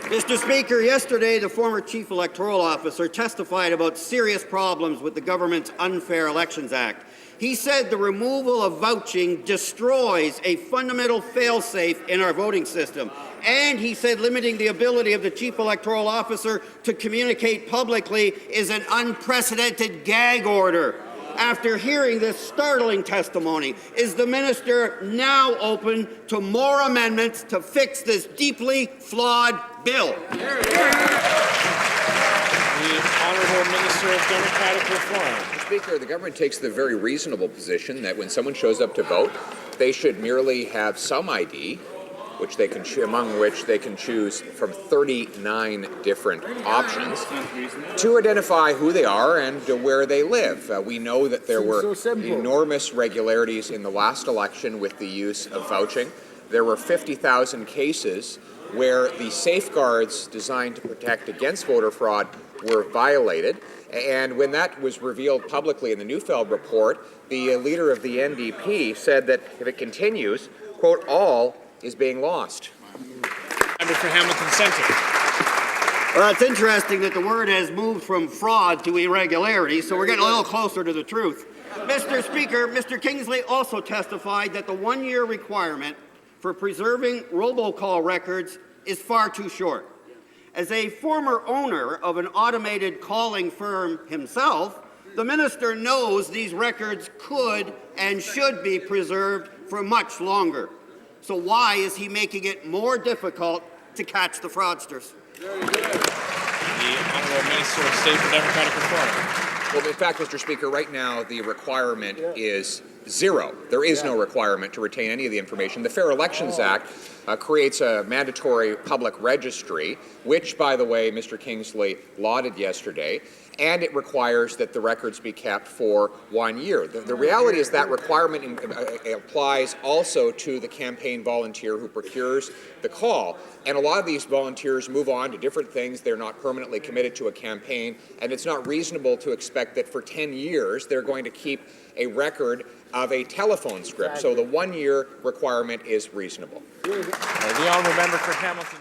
Mr. Speaker, yesterday the former Chief Electoral Officer testified about serious problems with the government's Unfair Elections Act. He said the removal of vouching destroys a fundamental fail-safe in our voting system. And he said limiting the ability of the Chief Electoral Officer to communicate publicly is an unprecedented gag order. After hearing this startling testimony, is the minister now open to more amendments to fix this deeply flawed bill? The Honourable Minister of Democratic Reform. Mr. Speaker, the government takes the very reasonable position that when someone shows up to vote, they should merely have some ID, which they can among which they can choose from 39 different options to identify who they are and where they live. We know that there were enormous irregularities in the last election with the use of vouching. There were 50,000 cases where the safeguards designed to protect against voter fraud were violated. And when that was revealed publicly in the Neufeld report, the leader of the NDP said that if it continues, quote, all is being lost. Member for Hamilton Centre. Well, it's interesting that the word has moved from fraud to irregularity, so we're getting a little closer to the truth. Mr. Speaker, Mr. Kingsley also testified that the one-year requirement for preserving robocall records is far too short. As a former owner of an automated calling firm himself, the minister knows these records could and should be preserved for much longer. So why is he making it more difficult to catch the fraudsters? The Honourable Minister of State for Democratic Reform. Well, in fact, Mr. Speaker, right now the requirement is zero. There is no requirement to retain any of the information. The Fair Elections Act creates a mandatory public registry, which, by the way, Mr. Kingsley lauded yesterday, and it requires that the records be kept for 1 year. The reality is that requirement applies also to the campaign volunteer who procures the call. And a lot of these volunteers move on to different things. They're not permanently committed to a campaign, and it's not reasonable to expect that for 10 years they're going to keep a record of a telephone script. So the 1 year requirement is reasonable. The Honourable Member for Hamilton.